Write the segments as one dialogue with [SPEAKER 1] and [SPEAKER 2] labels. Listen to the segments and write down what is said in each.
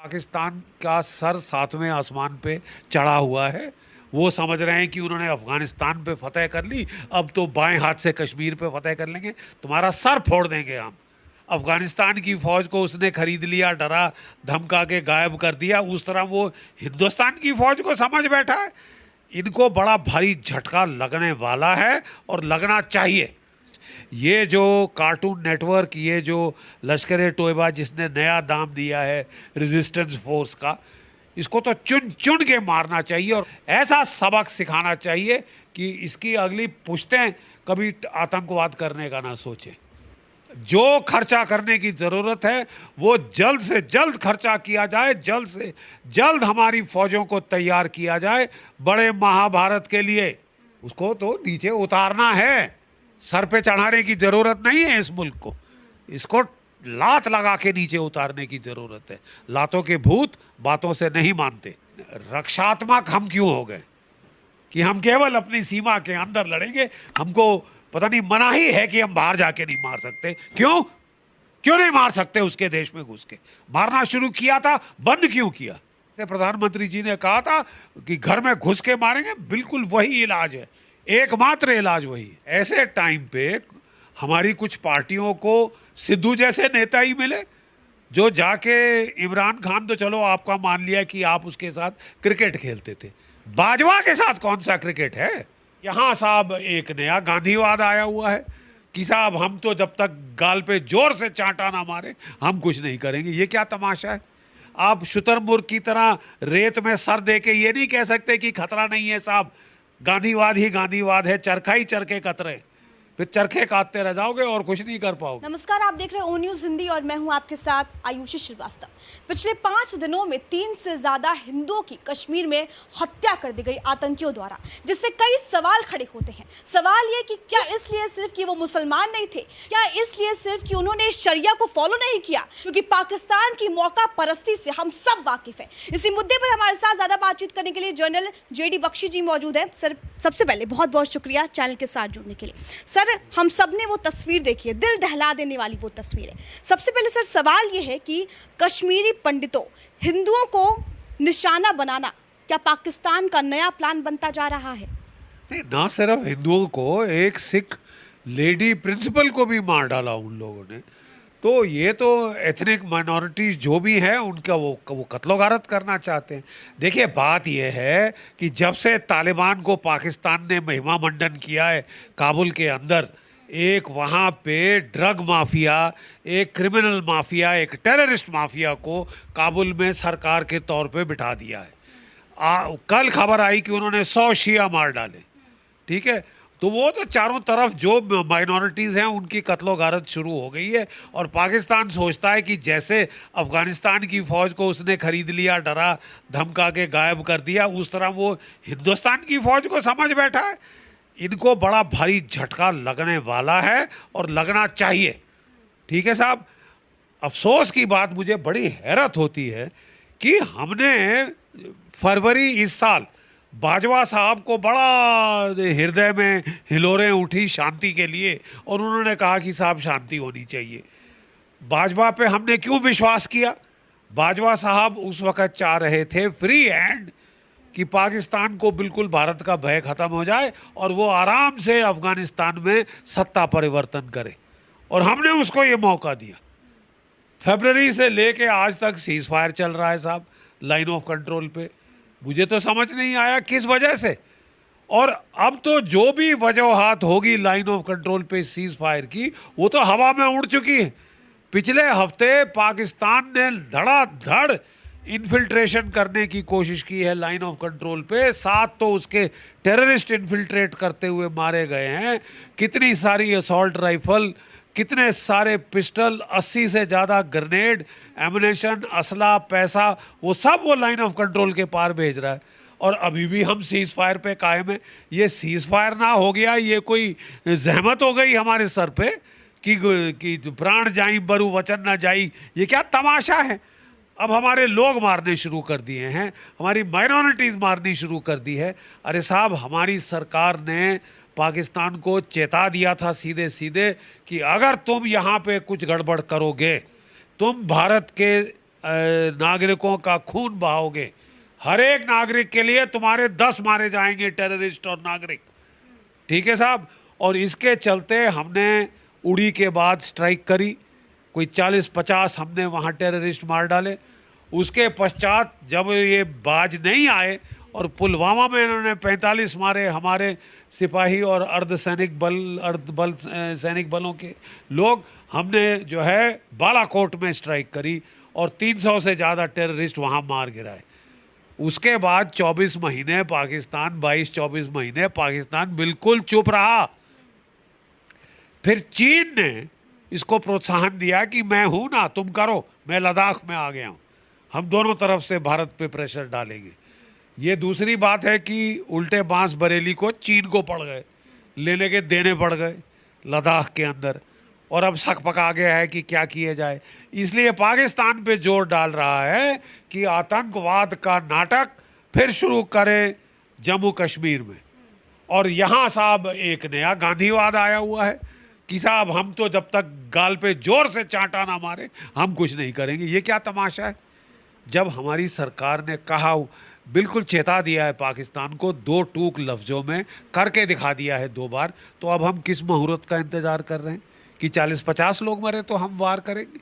[SPEAKER 1] पाकिस्तान का सर सातवें आसमान पे चढ़ा हुआ है। वो समझ रहे हैं कि उन्होंने अफगानिस्तान पे फतह कर ली, अब तो बाएं हाथ से कश्मीर पे फतह कर लेंगे, तुम्हारा सर फोड़ देंगे हम। अफगानिस्तान की फौज को उसने खरीद लिया, डरा धमका के गायब कर दिया, उस तरह वो हिंदुस्तान की फौज को समझ बैठा है। इनको बड़ा भारी झटका लगने वाला है और लगना चाहिए। ये जो कार्टून नेटवर्क, ये जो लश्कर ए तोयबा जिसने नया दाम दिया है रेजिस्टेंस फोर्स का, इसको तो चुन चुन के मारना चाहिए और ऐसा सबक सिखाना चाहिए कि इसकी अगली पुश्तें कभी आतंकवाद करने का ना सोचें। जो खर्चा करने की ज़रूरत है वो जल्द से जल्द खर्चा किया जाए, जल्द से जल्द हमारी फौजों को तैयार किया जाए बड़े महाभारत के लिए। उसको तो नीचे उतारना है, सर पे चढ़ाने की ज़रूरत नहीं है इस मुल्क को, इसको लात लगा के नीचे उतारने की ज़रूरत है। लातों के भूत बातों से नहीं मानते। रक्षात्मक हम क्यों हो गए कि हम केवल अपनी सीमा के अंदर लड़ेंगे? हमको पता नहीं मनाही है कि हम बाहर जाके नहीं मार सकते। क्यों नहीं मार सकते? उसके देश में घुस के मारना शुरू किया था, बंद क्यों किया? प्रधानमंत्री जी ने कहा था कि घर में घुस के मारेंगे, बिल्कुल वही इलाज है, एकमात्र इलाज वही है। ऐसे टाइम पे हमारी कुछ पार्टियों को सिद्धू जैसे नेता ही मिले जो जाके इमरान खान, तो चलो आपका मान लिया कि आप उसके साथ क्रिकेट खेलते थे, बाजवा के साथ कौन सा क्रिकेट है? यहाँ साहब एक नया गांधीवाद आया हुआ है कि साहब हम तो जब तक गाल पे जोर से चांटा ना मारे हम कुछ नहीं करेंगे। ये क्या तमाशा है? आप शुतुरमुर्ग की तरह रेत में सर दे के ये नहीं कह सकते कि खतरा नहीं है साहब, गांधीवाद ही गांधीवाद है, चरखा ही चरखे कतरे, फिर चरखे काटते रह जाओगे और कुछ नहीं कर पाओगे।
[SPEAKER 2] नमस्कार, आप देख रहे हैं ओ न्यूज़ हिंदी और मैं हूं आपके साथ आयुषी श्रीवास्तव। पिछले 5 दिनों में 3 से ज्यादा हिंदुओं की कश्मीर में हत्या कर दी गई आतंकियों द्वारा, जिससे कई सवाल खड़े होते हैं। सवाल ये कि क्या इसलिए सिर्फ कि वो मुसलमान नहीं थे, क्या इसलिए सिर्फ कि उन्होंने शरिया को फॉलो नहीं किया? क्योंकि पाकिस्तान की मौका परस्ती से हम सब वाकिफ हैं। इसी मुद्दे पर हमारे साथ ज्यादा बातचीत करने के लिए जनरल JD बख्शी जी मौजूद है। सर, सबसे पहले बहुत बहुत शुक्रिया चैनल के साथ जुड़ने के लिए। सर, हम सब ने वो तस्वीर देखी है, दिल दहला देने वाली वो तस्वीर है। सबसे पहले सर सवाल ये है कि कश्मीरी पंडितों, हिंदुओं को निशाना बनाना क्या पाकिस्तान का नया प्लान बनता जा रहा है?
[SPEAKER 1] नहीं, ना सिर्फ हिंदुओं को, एक सिख लेडी प्रिंसिपल को भी मार डाला उन लोगों ने। तो ये तो एथनिक माइनॉरिटीज जो भी हैं उनका वो कत्लो गारत करना चाहते हैं। देखिए, बात यह है कि जब से तालिबान को पाकिस्तान ने महिमा मंडन किया है काबुल के अंदर, एक वहाँ पे ड्रग माफिया, एक क्रिमिनल माफिया, एक टेररिस्ट माफिया को काबुल में सरकार के तौर पे बिठा दिया है। कल खबर आई कि उन्होंने 100 शिया मार डाले, ठीक है? तो वो तो चारों तरफ जो माइनॉरिटीज़ हैं उनकी कत्लो गारत शुरू हो गई है और पाकिस्तान सोचता है कि जैसे अफ़गानिस्तान की फ़ौज को उसने ख़रीद लिया, डरा धमका के गायब कर दिया, उस तरह वो हिंदुस्तान की फ़ौज को समझ बैठा है। इनको बड़ा भारी झटका लगने वाला है और लगना चाहिए, ठीक है साहब? अफसोस की बात, मुझे बड़ी हैरत होती है कि हमने फरवरी इस साल बाजवा साहब को बड़ा हृदय में हिलोरें उठी शांति के लिए और उन्होंने कहा कि साहब शांति होनी चाहिए। बाजवा पे हमने क्यों विश्वास किया? बाजवा साहब उस वक़्त चाह रहे थे फ्री हैंड कि पाकिस्तान को बिल्कुल भारत का भय ख़त्म हो जाए और वो आराम से अफ़गानिस्तान में सत्ता परिवर्तन करे, और हमने उसको ये मौका दिया। फरवरी से लेके आज तक सीज़ फायर चल रहा है साहब, लाइन ऑफ कंट्रोल पे। मुझे तो समझ नहीं आया किस वजह से, और अब तो जो भी वजूहात होगी लाइन ऑफ कंट्रोल पे सीज़ फायर की, वो तो हवा में उड़ चुकी है। पिछले हफ्ते पाकिस्तान ने धड़ाधड़ इन्फिल्ट्रेशन करने की कोशिश की है लाइन ऑफ कंट्रोल पे, 7 तो उसके टेररिस्ट इन्फिल्ट्रेट करते हुए मारे गए हैं। कितनी सारी असॉल्ट राइफल, कितने सारे पिस्टल, 80 से ज़्यादा ग्रेनेड, एमुनेशन, असला, पैसा, वो सब वो लाइन ऑफ कंट्रोल के पार भेज रहा है। और अभी भी हम सीज़ फायर पे कायम है। ये सीज़ फायर ना हो गया, ये कोई जहमत हो गई हमारे सर पे कि प्राण जाई बरु वचन ना जाई। ये क्या तमाशा है? अब हमारे लोग मारने शुरू कर दिए हैं, हमारी माइनॉरिटीज़ मारनी शुरू कर दी है। अरे साहब, हमारी सरकार ने पाकिस्तान को चेता दिया था सीधे सीधे कि अगर तुम यहाँ पे कुछ गड़बड़ करोगे, तुम भारत के नागरिकों का खून बहाओगे, हर एक नागरिक के लिए तुम्हारे 10 मारे जाएंगे, टेररिस्ट और नागरिक। ठीक है साहब। और इसके चलते हमने उड़ी के बाद स्ट्राइक करी, कोई 40-50 हमने वहाँ टेररिस्ट मार डाले। उसके पश्चात जब ये बाज नहीं आए और पुलवामा में इन्होंने 45 मारे हमारे सिपाही और अर्ध सैनिक बलों के लोग, हमने जो है बालाकोट में स्ट्राइक करी और 300 से ज़्यादा टेररिस्ट वहाँ मार गिराए। उसके बाद 24 महीने पाकिस्तान, 22-24 महीने पाकिस्तान बिल्कुल चुप रहा। फिर चीन ने इसको प्रोत्साहन दिया कि मैं हूं ना, तुम करो, मैं लद्दाख में आ गया हूं, हम दोनों तरफ से भारत पे प्रेशर डालेंगे। ये दूसरी बात है कि उल्टे बांस बरेली को चीन को पड़ गए, लेने के देने पड़ गए लद्दाख के अंदर, और अब शक पका गया है कि क्या किया जाए। इसलिए पाकिस्तान पे जोर डाल रहा है कि आतंकवाद का नाटक फिर शुरू करे जम्मू कश्मीर में। और यहाँ साहब एक नया गांधीवाद आया हुआ है कि साहब हम तो जब तक गाल पे जोर से चांटा ना मारे हम कुछ नहीं करेंगे। ये क्या तमाशा है? जब हमारी सरकार ने कहा, बिल्कुल चेता दिया है पाकिस्तान को, 2 टूक लफ्ज़ों में करके दिखा दिया है 2 बार, तो अब हम किस मुहूर्त का इंतज़ार कर रहे हैं कि 40-50 लोग मरे तो हम वार करेंगे?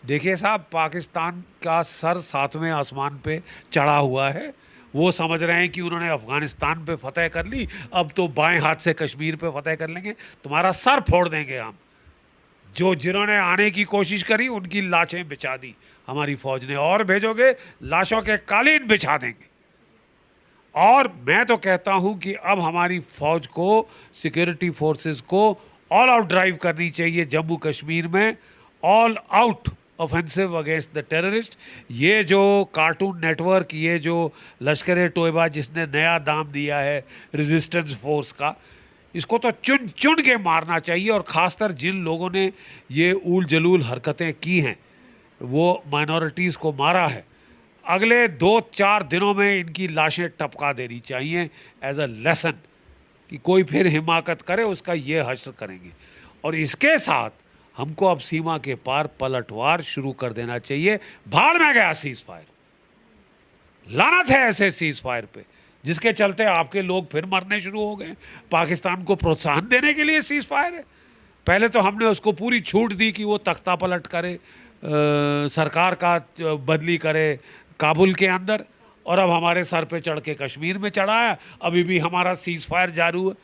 [SPEAKER 1] देखिए साहब, पाकिस्तान का सर 7वें आसमान पे चढ़ा हुआ है। वो समझ रहे हैं कि उन्होंने अफ़गानिस्तान पे फतह कर ली, अब तो बाएं हाथ से कश्मीर पे फतह कर लेंगे, तुम्हारा सर फोड़ देंगे हम। जिन्होंने आने की कोशिश करी उनकी लाशें बिछा दी हमारी फौज ने, और भेजोगे लाशों के कालीन बिछा देंगे। और मैं तो कहता हूं कि अब हमारी फौज को, सिक्योरिटी फोर्सेस को ऑल आउट ड्राइव करनी चाहिए जम्मू कश्मीर में, all out offensive against the terrorist. ये जो कार्टून नेटवर्क, ये जो लश्कर तोयबा जिसने नया दाम दिया है रेजिस्टेंस फोर्स का, इसको तो चुन चुन के मारना चाहिए। और ख़ासकर जिन लोगों ने ये ऊल जलूल हरकतें की हैं, वो माइनॉरिटीज़ को मारा है, अगले 2-4 दिनों में इनकी लाशें टपका देनी चाहिए एज अ लेसन, कि कोई फिर हिमाकत करे उसका ये हश्र करेंगे। और इसके साथ हमको अब सीमा के पार पलटवार शुरू कर देना चाहिए। भाड़ में गया सीज फायर, लानत है ऐसे सीज फायर पे, जिसके चलते आपके लोग फिर मरने शुरू हो गए। पाकिस्तान को प्रोत्साहन देने के लिए सीज फायर है। पहले तो हमने उसको पूरी छूट दी कि वो तख्ता पलट करे, सरकार का बदली करे काबुल के अंदर, और अब हमारे सर पे चढ़ के कश्मीर में चढ़ाया। अभी भी हमारा सीज फायर जारू है।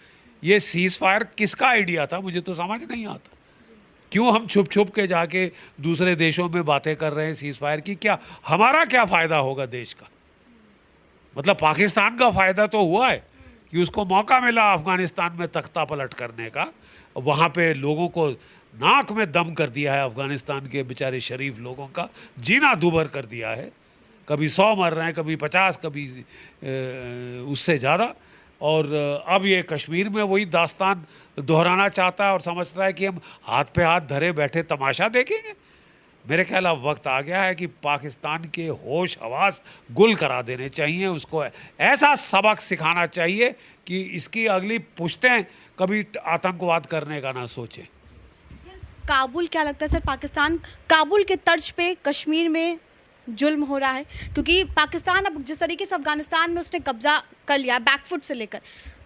[SPEAKER 1] ये सीज फायर किसका आइडिया था, मुझे तो समझ नहीं आता। क्यों हम छुप छुप के जाके दूसरे देशों में बातें कर रहे हैं सीज फायर की? क्या हमारा क्या फ़ायदा होगा देश का? मतलब पाकिस्तान का फ़ायदा तो हुआ है कि उसको मौका मिला अफ़गानिस्तान में तख्ता पलट करने का, वहाँ पे लोगों को नाक में दम कर दिया है, अफ़गानिस्तान के बेचारे शरीफ लोगों का जीना दूभर कर दिया है। कभी 100 मर रहे हैं, कभी 50, कभी उससे ज़्यादा। और अब ये कश्मीर में वही दास्तान दोहराना चाहता है और समझता है कि हम हाथ पे हाथ धरे बैठे तमाशा देखेंगे। मेरे ख्याल अब वक्त आ गया है कि पाकिस्तान के होश हवास गुल करा देने चाहिए, उसको ऐसा सबक सिखाना चाहिए कि इसकी अगली पुश्तें कभी आतंकवाद करने का ना सोचें।
[SPEAKER 2] काबुल, क्या लगता है सर, पाकिस्तान काबुल के तर्ज पे कश्मीर में जुल्म हो रहा है? क्योंकि पाकिस्तान अब जिस तरीके से अफगानिस्तान में उसने कब्जा कर लिया, बैकफुट से लेकर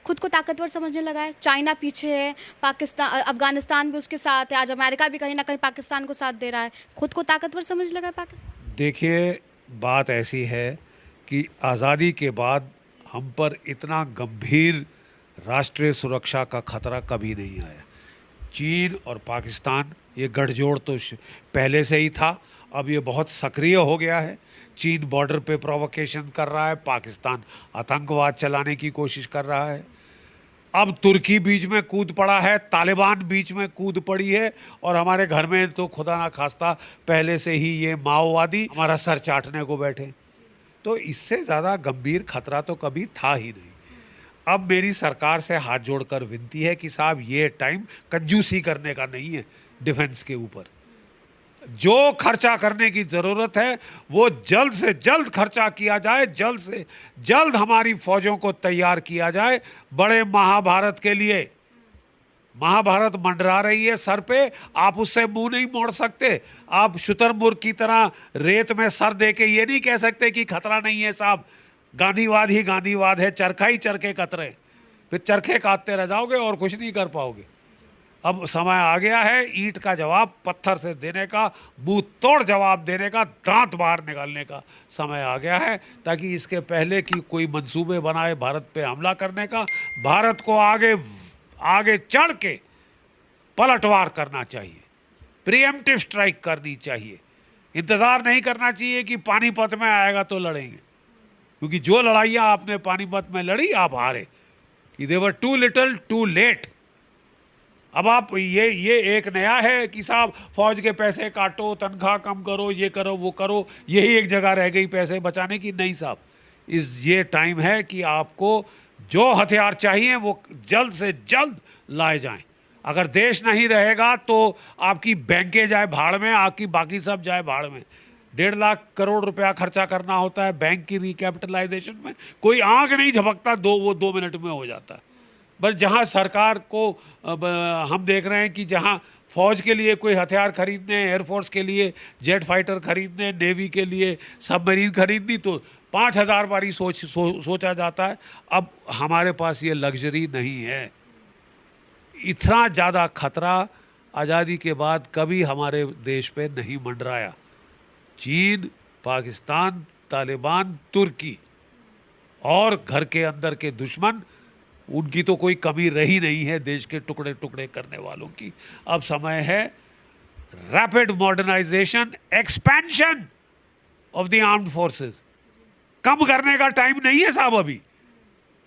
[SPEAKER 2] खुद को ताकतवर समझने लगा है। चाइना पीछे है, पाकिस्तान, अफगानिस्तान भी उसके साथ है, आज अमेरिका भी कहीं ना कहीं पाकिस्तान को साथ दे रहा है, खुद को ताकतवर समझने लगा है पाकिस्तान।
[SPEAKER 1] देखिए, बात ऐसी है कि आज़ादी के बाद हम पर इतना गंभीर राष्ट्रीय सुरक्षा का खतरा कभी नहीं आया। चीन और पाकिस्तान, ये गठजोड़ तो पहले से ही था, अब ये बहुत सक्रिय हो गया है। चीन बॉर्डर पे प्रोवोकेशन कर रहा है, पाकिस्तान आतंकवाद चलाने की कोशिश कर रहा है। अब तुर्की बीच में कूद पड़ा है, तालिबान बीच में कूद पड़ी है, और हमारे घर में तो खुदा ना खास्ता पहले से ही ये माओवादी हमारा सर चाटने को बैठे। तो इससे ज़्यादा गंभीर खतरा तो कभी था ही नहीं। अब मेरी सरकार से हाथ जोड़कर विनती है कि साहब, ये टाइम कंजूसी करने का नहीं है। डिफेंस के ऊपर जो खर्चा करने की ज़रूरत है वो जल्द से जल्द खर्चा किया जाए, जल्द से जल्द हमारी फौजों को तैयार किया जाए बड़े महाभारत के लिए। महाभारत मंडरा रही है सर पे, आप उससे मुंह नहीं मोड़ सकते। आप शुतुरमुर्ग की तरह रेत में सर दे के ये नहीं कह सकते कि खतरा नहीं है साहब, गांधीवाद ही गांधीवाद है, चरखा ही चरखे कतरे। फिर चरखे काटते रह जाओगे और कुछ नहीं कर पाओगे। अब समय आ गया है ईंट का जवाब पत्थर से देने का, मुंह तोड़ जवाब देने का, दांत बाहर निकालने का समय आ गया है, ताकि इसके पहले कि कोई मंसूबे बनाए भारत पे हमला करने का, भारत को आगे आगे चढ़ के पलटवार करना चाहिए, प्रीएम्प्टिव स्ट्राइक करनी चाहिए। इंतज़ार नहीं करना चाहिए कि पानीपत में आएगा तो लड़ेंगे, क्योंकि जो लड़ाइयाँ आपने पानीपत में लड़ी आप हारे, कि दे वर टू लिटिल टू लेट। अब आप ये एक नया है कि साहब फौज के पैसे काटो, तनख्वाह कम करो, ये करो वो करो, यही एक जगह रह गई पैसे बचाने की। नहीं साहब, ये टाइम है कि आपको जो हथियार चाहिए वो जल्द से जल्द लाए जाएं। अगर देश नहीं रहेगा तो आपकी बैंकें जाए भाड़ में, आपकी बाकी सब जाए भाड़ में। 1.5 लाख करोड़ रुपया खर्चा करना होता है बैंक की रिकैपिटलाइजेशन में, कोई आंख नहीं झपकता, वो 2 मिनट में हो जाता है। बस जहां सरकार को हम देख रहे हैं कि जहां फौज के लिए कोई हथियार खरीदने, एयरफोर्स के लिए जेट फाइटर खरीदने, नेवी के लिए सबमरीन खरीदनी, तो 5000 बारी सोचा जाता है। अब हमारे पास ये लग्जरी नहीं है। इतना ज़्यादा खतरा आज़ादी के बाद कभी हमारे देश पे नहीं मंडराया। चीन, पाकिस्तान, तालिबान, तुर्की और घर के अंदर के दुश्मन, उनकी तो कोई कमी रही नहीं है देश के टुकड़े टुकड़े करने वालों की। अब समय है rapid modernisation, expansion of the armed forces. कम करने का टाइम नहीं है साहब अभी।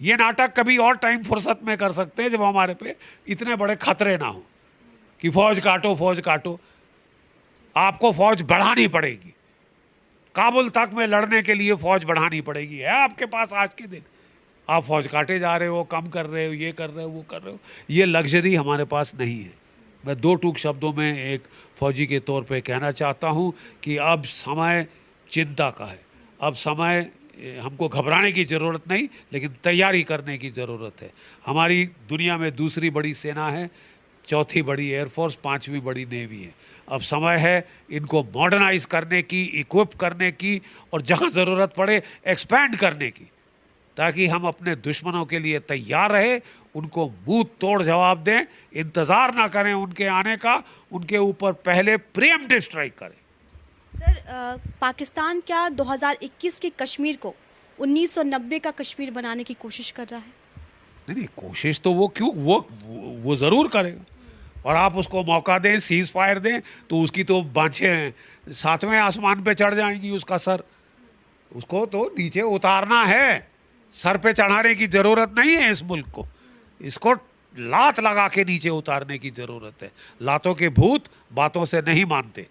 [SPEAKER 1] ये नाटक कभी और टाइम फुर्सत में कर सकते हैं जब हमारे पे इतने बड़े खतरे ना हो कि फौज काटो फौज काटो। आपको फौज बढ़ानी पड़ेगी, काबुल तक में लड़ने के लिए फौज बढ़ानी पड़ेगी। है आपके पास आज के दिन, आप फौज काटे जा रहे हो, कम कर रहे हो, ये कर रहे हो, वो कर रहे हो। ये लग्जरी हमारे पास नहीं है। मैं 2 टूक शब्दों में एक फौजी के तौर पे कहना चाहता हूँ कि अब समय चिंता का है। अब समय, हमको घबराने की ज़रूरत नहीं, लेकिन तैयारी करने की ज़रूरत है। हमारी दुनिया में दूसरी बड़ी सेना है, चौथी बड़ी एयरफोर्स, 5वीं बड़ी नेवी है। अब समय है इनको मॉडर्नाइज करने की, इक्विप करने की, और जहाँ ज़रूरत पड़े एक्सपैंड करने की, ताकि हम अपने दुश्मनों के लिए तैयार रहे, उनको मुंह तोड़ जवाब दें, इंतज़ार ना करें उनके आने का, उनके ऊपर पहले प्रीएम्प्टिव स्ट्राइक करें।
[SPEAKER 2] सर, पाकिस्तान क्या 2021 के कश्मीर को 1990 का कश्मीर बनाने की कोशिश कर रहा है?
[SPEAKER 1] नहीं, कोशिश तो वो क्यों, वो ज़रूर करेगा। और आप उसको मौका दें, सीज फायर दें, तो उसकी तो बाँछें 7वें आसमान पे चढ़ जाएंगी। उसका सर, उसको तो नीचे उतारना है, सर पे चढ़ाने की ज़रूरत नहीं है इस मुल्क को। इसको लात लगा के नीचे उतारने की ज़रूरत है। लातों के भूत बातों से नहीं मानते।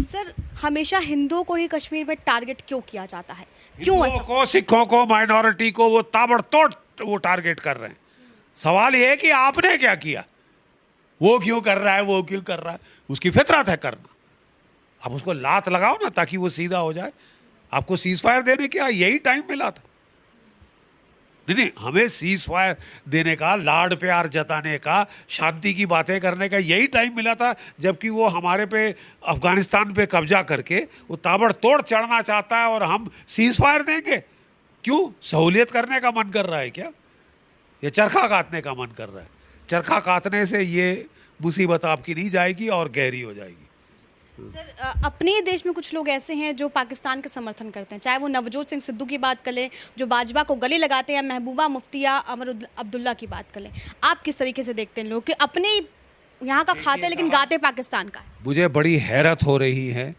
[SPEAKER 2] सर, हमेशा हिंदुओं को ही कश्मीर में टारगेट क्यों किया जाता है? क्यों
[SPEAKER 1] हिंदुओं
[SPEAKER 2] ऐसा?
[SPEAKER 1] को, सिखों को, माइनॉरिटी को वो ताबड़तोड़ वो टारगेट कर रहे हैं। सवाल ये है कि आपने क्या किया? वो क्यों कर रहा है, वो क्यों कर रहा है? उसकी फितरत है करना। आप उसको लात लगाओ ना ताकि वो सीधा हो जाए। आपको सीज फायर देने का यही टाइम मिला था। नहीं, हमें सीज फायर देने का, लाड प्यार जताने का, शांति की बातें करने का यही टाइम मिला था, जबकि वो हमारे पे, अफगानिस्तान पे कब्जा करके वो ताबड़तोड़ चढ़ना चाहता है और हम सीज फायर देंगे। क्यों? सहूलियत करने का मन कर रहा है क्या? या चरखा काटने का मन कर रहा है? चरखा काटने से ये मुसीबत आपकी नहीं जाएगी और गहरी हो जाएगी।
[SPEAKER 2] सर, अपने देश में कुछ लोग ऐसे हैं जो पाकिस्तान का समर्थन करते हैं, चाहे वो नवजोत सिंह सिद्धू की बात कर लें जो बाजवा को गले लगाते हैं, महबूबा मुफ्ती या अमर अब्दुल्ला की बात कर लें। आप किस तरीके से देखते हैं लोग कि अपने यहाँ का खाते हैं लेकिन गाते पाकिस्तान का है?
[SPEAKER 1] मुझे बड़ी हैरत हो रही है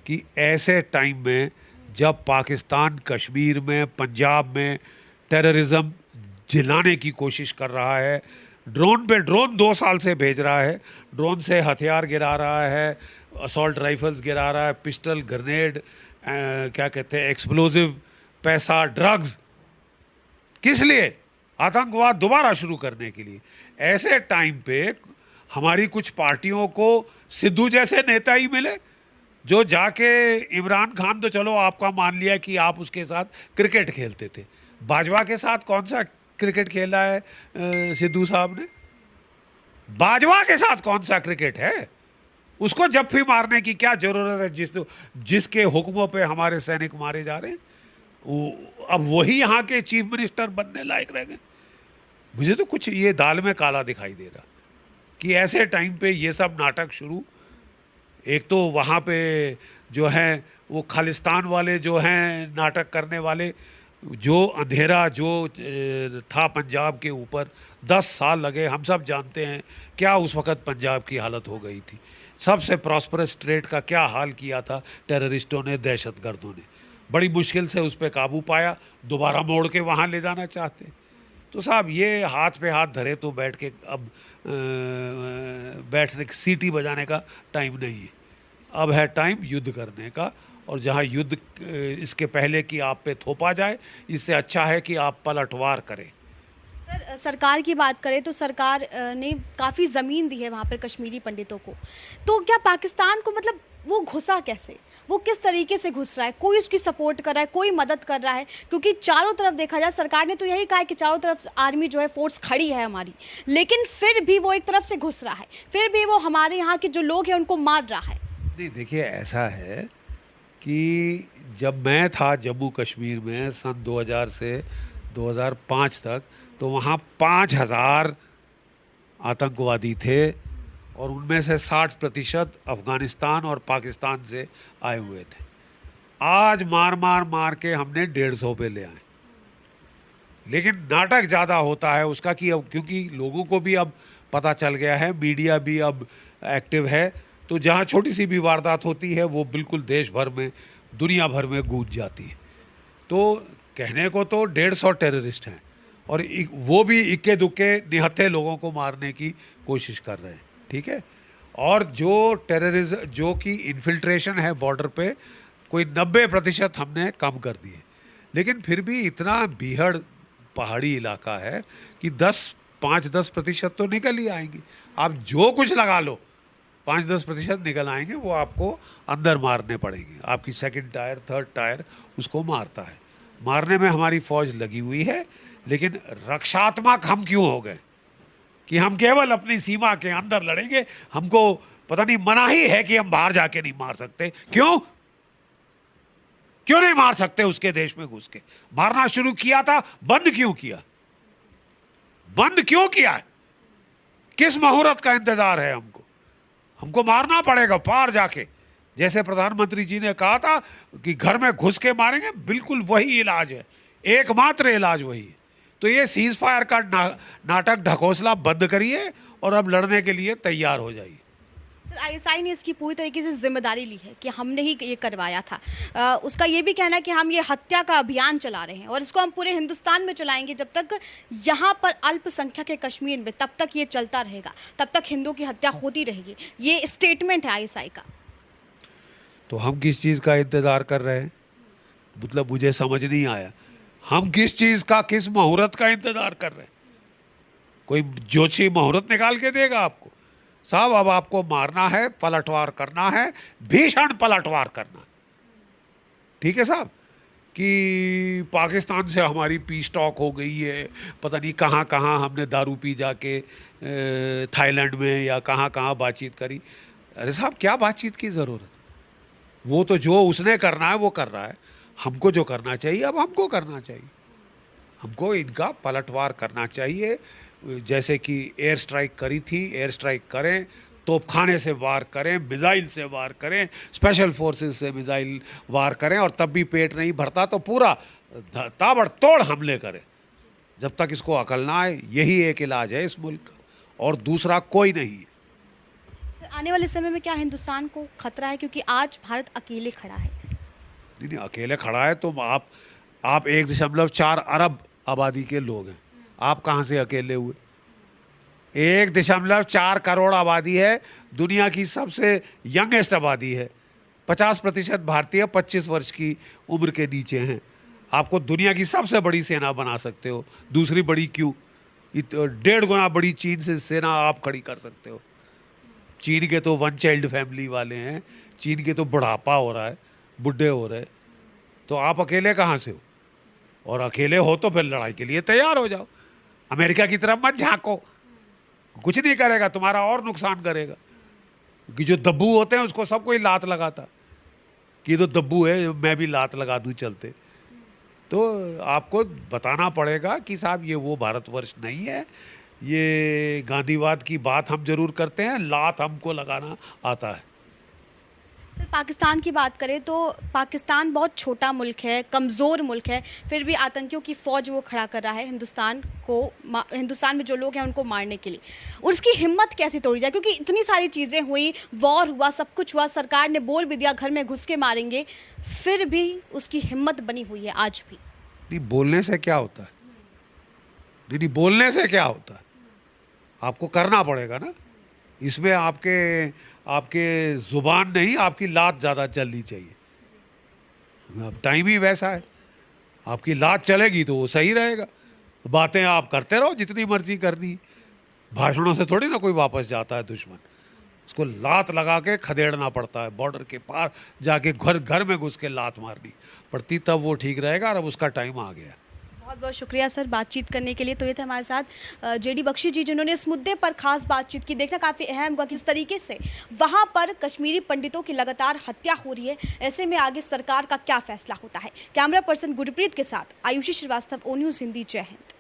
[SPEAKER 1] कि ऐसे टाइम में जब पाकिस्तान कश्मीर में, पंजाब में टेररिज्म जिलाने की कोशिश कर रहा है, ड्रोन पे ड्रोन 2 साल से भेज रहा है, ड्रोन से हथियार गिरा रहा है, असॉल्ट राइफल्स गिरा रहा है, पिस्टल, ग्रेनेड, क्या कहते हैं, एक्सप्लोजिव, पैसा, ड्रग्स, किस लिए? आतंकवाद दोबारा शुरू करने के लिए। ऐसे टाइम पे हमारी कुछ पार्टियों को सिद्धू जैसे नेता ही मिले जो जाके, इमरान खान तो चलो आपका मान लिया कि आप उसके साथ क्रिकेट खेलते थे, बाजवा के साथ कौन सा क्रिकेट खेला है सिद्धू साहब ने? बाजवा के साथ कौन सा क्रिकेट है? उसको जफ्फी मारने की क्या जरूरत है जिसके हुक्मों पे हमारे सैनिक मारे जा रहे हैं? अब वही यहाँ के चीफ मिनिस्टर बनने लायक रह गए। मुझे तो कुछ ये दाल में काला दिखाई दे रहा कि ऐसे टाइम पे ये सब नाटक शुरू। एक तो वहाँ पे जो है वो खालिस्तान वाले जो हैं नाटक करने वाले, जो अंधेरा जो था पंजाब के ऊपर 10 साल लगे। हम सब जानते हैं क्या उस वक़्त पंजाब की हालत हो गई थी। सबसे प्रॉस्परस स्टेट का क्या हाल किया था टेररिस्टों ने, दहशतगर्दों ने। बड़ी मुश्किल से उस पर काबू पाया, दोबारा मोड़ के वहाँ ले जाना चाहते। तो साहब ये हाथ पे हाथ धरे तो बैठ के अब बैठने सीटी बजाने का टाइम नहीं है। अब है टाइम युद्ध करने का, और जहाँ युद्ध इसके पहले कि आप पे थोपा जाए, इससे अच्छा है कि आप पलटवार करें।
[SPEAKER 2] सर, सरकार की बात करें तो सरकार ने काफ़ी ज़मीन दी है वहाँ पर कश्मीरी पंडितों को। तो क्या पाकिस्तान को मतलब वो घुसा कैसे, वो किस तरीके से घुस रहा है? कोई उसकी सपोर्ट कर रहा है, कोई मदद कर रहा है? क्योंकि चारों तरफ देखा जाए, सरकार ने तो यही कहा है कि चारों तरफ आर्मी जो है फोर्स खड़ी है हमारी, लेकिन फिर भी वो एक तरफ से घुस रहा है, फिर भी वो हमारे यहाँ के जो लोग हैं उनको मार रहा है।
[SPEAKER 1] नहीं, देखिए ऐसा है कि जब मैं था जम्मू कश्मीर में सन 2000 से 2005 तक, तो वहाँ 5000 आतंकवादी थे, और उनमें से 60% अफ़गानिस्तान और पाकिस्तान से आए हुए थे। आज मार मार मार के हमने 150 पे ले आए। लेकिन नाटक ज़्यादा होता है उसका कि अब क्योंकि लोगों को भी अब पता चल गया है, मीडिया भी अब एक्टिव है, तो जहाँ छोटी सी भी वारदात होती है वो बिल्कुल देश भर में, दुनिया भर में गूंज जाती है। तो कहने को तो 150 टेररिस्ट हैं, और वो भी इक्के दुक्के निहत्थे लोगों को मारने की कोशिश कर रहे हैं, ठीक है। और जो टेररिज्म जो कि इन्फिल्ट्रेशन है बॉर्डर पे, कोई 90% हमने कम कर दिए। लेकिन फिर भी इतना बीहड़ पहाड़ी इलाका है कि 5-10% तो निकल ही आएंगे। आप जो कुछ लगा लो, 5-10% निकल आएंगे, वो आपको अंदर मारने पड़ेंगे। आपकी सेकंड टायर, थर्ड टायर उसको मारता है। मारने में हमारी फौज लगी हुई है, लेकिन रक्षात्मक हम क्यों हो गए कि हम केवल अपनी सीमा के अंदर लड़ेंगे? हमको पता नहीं मनाही है कि हम बाहर जाके नहीं मार सकते। क्यों नहीं मार सकते? उसके देश में घुस के मारना शुरू किया था, बंद क्यों किया? बंद क्यों किया है? किस मुहूर्त का इंतजार है हमको? हमको मारना पड़ेगा पार जाके। जैसे प्रधानमंत्री जी ने कहा था कि घर में घुस के मारेंगे, बिल्कुल वही इलाज है, एकमात्र इलाज वही है। तो ये सीज फायर का नाटक ढकोसला बंद करिए और अब लड़ने के लिए तैयार हो जाइए।
[SPEAKER 2] सर, आईएसआई ने इसकी पूरी तरीके से जिम्मेदारी ली है कि हमने ही ये करवाया था। उसका ये भी कहना है कि हम ये हत्या का अभियान चला रहे हैं और इसको हम पूरे हिंदुस्तान में चलाएंगे। जब तक यहाँ पर अल्पसंख्यक के कश्मीर में, तब तक ये चलता रहेगा, तब तक हिंदुओं की हत्या होती रहेगी। ये स्टेटमेंट है आईएसआई का।
[SPEAKER 1] तो हम किस चीज़ का इंतज़ार कर रहे हैं? मतलब मुझे समझ नहीं आया, हम किस चीज़ का, किस मुहूर्त का इंतज़ार कर रहे हैं? कोई ज्योतिषी मुहूर्त निकाल के देगा आपको? साहब अब आपको मारना है, पलटवार करना है, भीषण पलटवार करना है, ठीक है साहब। कि पाकिस्तान से हमारी पीस टॉक हो गई है, पता नहीं कहाँ कहाँ हमने दारू पी जाके थाईलैंड में या कहाँ कहाँ बातचीत करी। अरे साहब क्या बातचीत की ज़रूरत? वो तो जो उसने करना है वो कर रहा है। हमको जो करना चाहिए अब हमको करना चाहिए। हमको इनका पलटवार करना चाहिए। जैसे कि एयर स्ट्राइक करी थी, एयर स्ट्राइक करें, तोपखाने से वार करें, मिज़ाइल से वार करें, स्पेशल फोर्सेस से मिज़ाइल वार करें, और तब भी पेट नहीं भरता तो पूरा ताबड़तोड़ हमले करें। जब तक इसको अकल ना आए, यही एक इलाज है इस मुल्क का, और दूसरा कोई नहीं है।
[SPEAKER 2] आने वाले समय में क्या हिंदुस्तान को खतरा है? क्योंकि आज भारत अकेले खड़ा है।
[SPEAKER 1] नहीं, अकेले खड़ा है तो आप 1.4 अरब आबादी के लोग हैं। आप कहाँ से अकेले हुए? 1.4 करोड़ आबादी है, दुनिया की सबसे यंगेस्ट आबादी है। 50% भारतीय 25 वर्ष की उम्र के नीचे हैं। आपको दुनिया की सबसे बड़ी सेना बना सकते हो। दूसरी बड़ी क्यों? 1.5 गुना बड़ी चीन से सेना आप खड़ी कर सकते हो। चीन के तो 1 चाइल्ड फैमिली वाले हैं, चीन के तो बुढ़ापा हो रहा है, बुढ़े हो रहे, तो आप अकेले कहाँ से हो? और अकेले हो तो फिर लड़ाई के लिए तैयार हो जाओ। अमेरिका की तरफ मत झांको। कुछ नहीं करेगा, तुम्हारा और नुकसान करेगा। कि जो दब्बू होते हैं उसको सब कोई लात लगाता कि ये तो दब्बू है, मैं भी लात लगा दूं चलते। तो आपको बताना पड़ेगा कि साहब ये वो भारतवर्ष नहीं है, ये गांधीवाद की बात हम जरूर करते हैं, लात हमको लगाना आता है।
[SPEAKER 2] सर, पाकिस्तान की बात करें तो पाकिस्तान बहुत छोटा मुल्क है, कमज़ोर मुल्क है, फिर भी आतंकियों की फ़ौज वो खड़ा कर रहा है हिंदुस्तान में जो लोग हैं उनको मारने के लिए। और उसकी हिम्मत कैसे तोड़ी जाए, क्योंकि इतनी सारी चीज़ें हुई, वॉर हुआ, सब कुछ हुआ, सरकार ने बोल भी दिया घर में घुस के मारेंगे, फिर भी उसकी हिम्मत बनी हुई है आज भी।
[SPEAKER 1] नहीं, बोलने से क्या होता है? नहीं, बोलने से क्या होता है? आपको करना पड़ेगा ना। इसमें आपके जुबान नहीं, आपकी लात ज़्यादा चलनी चाहिए। अब टाइम ही वैसा है, आपकी लात चलेगी तो वो सही रहेगा। बातें आप करते रहो जितनी मर्जी करनी, भाषणों से थोड़ी ना कोई वापस जाता है दुश्मन। उसको लात लगा के खदेड़ना पड़ता है, बॉर्डर के पार जाके घर में घुस के लात मारनी पड़ती, तब वो ठीक रहेगा। और अब उसका टाइम आ गया।
[SPEAKER 2] बहुत बहुत शुक्रिया सर बातचीत करने के लिए। तो ये थे हमारे साथ जेडी बख्शी जी, जिन्होंने इस मुद्दे पर खास बातचीत की। देखना काफ़ी अहम हुआ किस तरीके से वहाँ पर कश्मीरी पंडितों की लगातार हत्या हो रही है। ऐसे में आगे सरकार का क्या फैसला होता है। कैमरा पर्सन गुरप्रीत के साथ आयुषी श्रीवास्तव, ओ न्यूज़ हिंदी। जय हिंद।